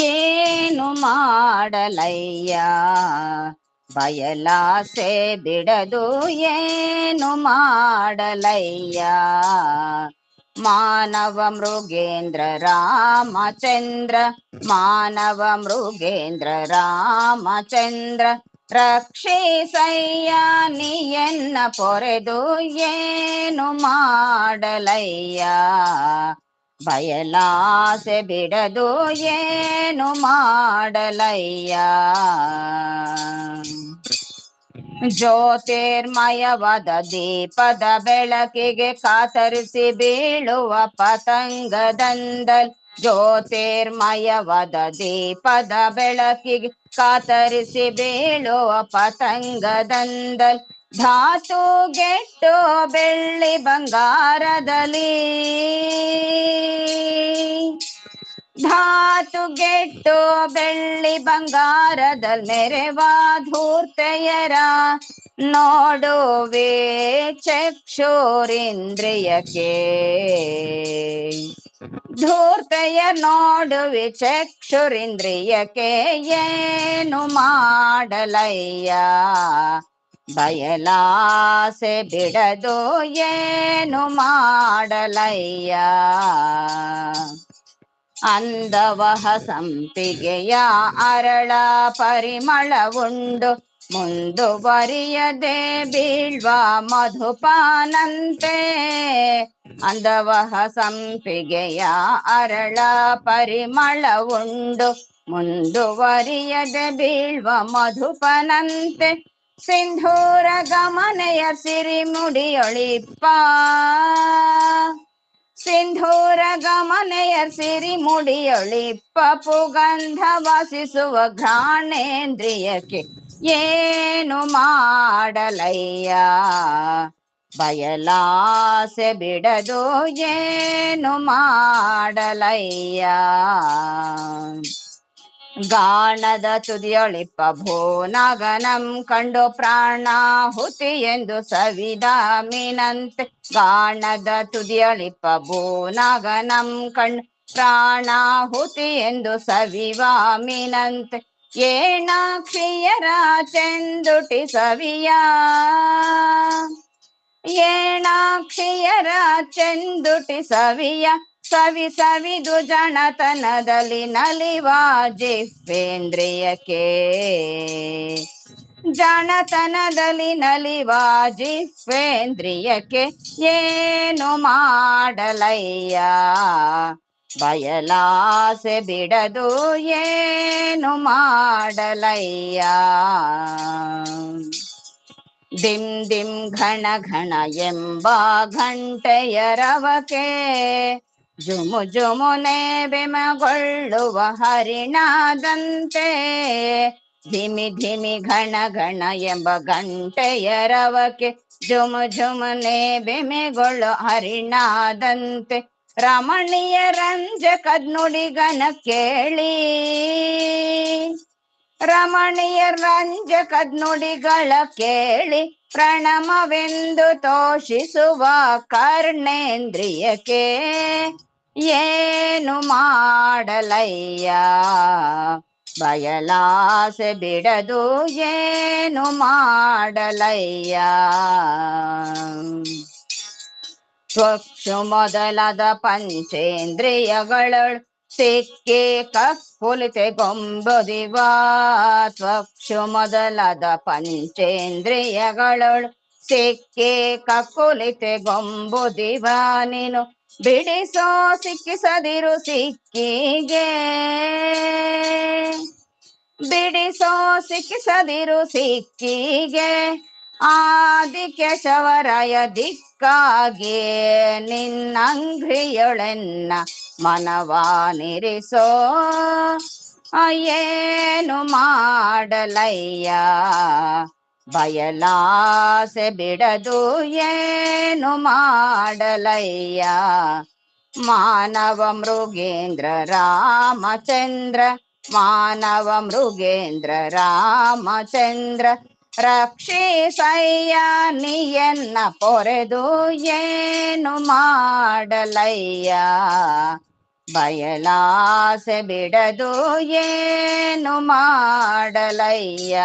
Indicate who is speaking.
Speaker 1: ಏನು ಮಾಡಲಯ್ಯ ಬಯಲಾಸೆ ಬಿಡದು ಏನು ಮಾಡಲಯ್ಯ ಮಾನವ ಮೃಗೇಂದ್ರ ರಾಮಚಂದ್ರ ಮಾನವ ಮೃಗೇಂದ್ರ ರಾಮಚಂದ್ರ ರಕ್ಷಿಸಯ್ಯ ನೀಯನ್ನ ಪೊರೆದು ಏನು ಮಾಡಲಯ್ಯ ಬಯಲಾಸೆ ಬಿಡದು ಏನು ಮಾಡಲಯ್ಯ ಜ್ಯೋತಿರ್ಮಯವಾದ ದೀಪದ ಬೆಳಕಿಗೆ ಕಾತರಿಸಿ ಬೀಳುವ ಪತಂಗದಂದಲ್ ಜ್ಯೋತಿರ್ಮಯವಾದ ದೀಪದ ಬೆಳಕಿಗೆ ಕಾತರಿಸಿ ಬೀಳುವ ಪತಂಗದಂದಲ್ ಧಾತು ಗೆಟ್ಟು ಬೆಳ್ಳಿ ಬಂಗಾರದಲ್ಲಿ ಧಾತುಗೆಟ್ಟು ಬೆಳ್ಳಿ ಬಂಗಾರದಲ್ಲಿ ಮೆರೆವ ಧೂರ್ತೆಯರ ನೋಡುವೆ ಚಕ್ಷುರಿಂದ್ರಿಯಕ್ಕೆ ಧೂರ್ತೆಯ ನೋಡುವೆ ಚಕ್ಷುರಿಂದ್ರಿಯಕ್ಕೆ ಏನು ಮಾಡಲಯ್ಯ ಬಯಲಾಸೆ ಬಿಡದು ಏನು ಮಾಡಲಯ್ಯ ಅಂದವಹ ಸಂಪಿಗೆಯ ಅರಳ ಪರಿಮಳವುಂಡು ಮುಂದುವರಿಯದೆ ಬೀಳ್ವ ಮಧುಪಾನಂತೆ ಅಂದವಹ ಸಂಪಿಗೆಯ ಅರಳ ಪರಿಮಳವುಂಡು ಮುಂದುವರಿಯದೆ ಬೀಳ್ವ ಮಧುಪನಂತೆ ಸಿಂಧೂರ ಗಮನೆಯ ಸಿರಿಮುಡಿಯೊಳಿಪ್ಪ ಸಿಂಧೂರ ಗಮನೆಯ ಸಿರಿಮುಡಿಯೊಳಿಪ್ಪ ಪುಗಂಧ ವಾಸಿಸುವ ಘ್ರಾಣೇಂದ್ರಿಯಕ್ಕೆ ಏನು ಮಾಡಲಯ್ಯ ಬಯಲಾಸೆ ಬಿಡದು ಏನು ಮಾಡಲಯ್ಯ ಗಾಣದ ತುದಿಯೊಳಿಪ್ಪ ಭೂನಗನಂ ಕಂಡು ಪ್ರಾಣಾಹುತಿ ಎಂದು ಸವಿದ ಮೀನಂತೆ ಗಾಣದ ತುದಿಯೊಳಿಪ್ಪ ಭೂನಗನಂ ಕಂಡು ಪ್ರಾಣಾಹುತಿ ಎಂದು ಸವಿವ ಮೀನಂತೆ ಏಣಾಕ್ಷಿಯರ ಚೆಂದುಟಿ ಸವಿಯ ಏಣಾಕ್ಷಿಯರ ಚೆಂದುಟಿ ಸವಿಯ ಸವಿ ಸವಿದು ಜನತನದಲ್ಲಿ ನಲಿವ ಜಿಹ್ವೇಂದ್ರಿಯಕ್ಕೆ ಜಾಣತನದಲ್ಲಿ ನಲಿವ ಜಿಹ್ವೇಂದ್ರಿಯಕ್ಕೆ ಏನು ಮಾಡಲಯ್ಯ ಬಯಲಾಸೆ ಬಿಡದು ಏನು ಮಾಡಲಯ್ಯ ದಿಂ ದಿಂ ಘಣ ಘಣ ಎಂಬ ಘಂಟೆಯರವಕೆ ಜುಮು ಜುಮುನೆ ಬೆಮಗೊಳ್ಳುವ ಹರಿಣದಂತೆ ಧಿಮಿ ಧಿಮಿ ಘಣ ಘಣ ಎಂಬ ಗಂಟೆಯರವಕೆ ಜುಮು ಜುಮುನೆ ಬೆಮೆಗೊಳ್ಳು ಹರಿಣದಂತೆ ರಮಣೀಯ ರಂಜಕದ್ ನುಡಿಗನ ಕೇಳಿ ರಮಣೀಯ ರಂಜಕದ್ ನುಡಿಗಳ ಕೇಳಿ ಪ್ರಣಮವೆಂದು ತೋಷಿಸುವ ಕರ್ಣೇಂದ್ರಿಯಕ್ಕೆ ಏನು ಮಾಡಲಯ್ಯ ಬಯಲಾಸೆ ಬಿಡದು ಏನು ಮಾಡಲಯ್ಯ ಚಕ್ಷು ಮೊದಲಾದ ಪಂಚೇಂದ್ರಿಯಗಳು ಸಿಕ್ಕಿ ಕಕ್ಕುಲಿತೆ ಗೊಂಬುದಿವ ಚಕ್ಷು ಮೊದಲಾದ ಪಂಚೇಂದ್ರಿಯಗಳು ಸಿಕ್ಕಿ ಕಕ್ಕುಲಿತೆ ಗೊಂಬುದಿವ ನೀನು ಬಿಡಿಸೋ ಸಿಕ್ಕಿಸದಿರು ಸಿಕ್ಕಿಗೆ ಬಿಡಿಸೋ ಸಿಕ್ಕಿಸದಿರು ಸಿಕ್ಕಿಗೆ ಆದಿಕೇಶವರಾಯ ದಿಕ್ಕಾಗಿ ನಿನ್ನಂಘ್ರಿಯೊಳೆನ್ನ ಮನವಾನಿರಿಸೋ ಏನು ಮಾಡಲಯ್ಯ ಬಯಲಾಸೆ ಬಿಡದು ಏನು ಮಾಡಲಯ್ಯ ಮಾನವ ಮೃಗೇಂದ್ರ ರಾಮಚಂದ್ರ ಮಾನವ ಮೃಗೇಂದ್ರ ರಾಮಚಂದ್ರ ರಕ್ಷಿಸಯ್ಯ ನೀಯನ್ನ ಪೊರೆದು ಏನು ಮಾಡಲಯ್ಯ ಬಯಲಾಸೆ ಬಿಡದು ಏನು ಮಾಡಲಯ್ಯ.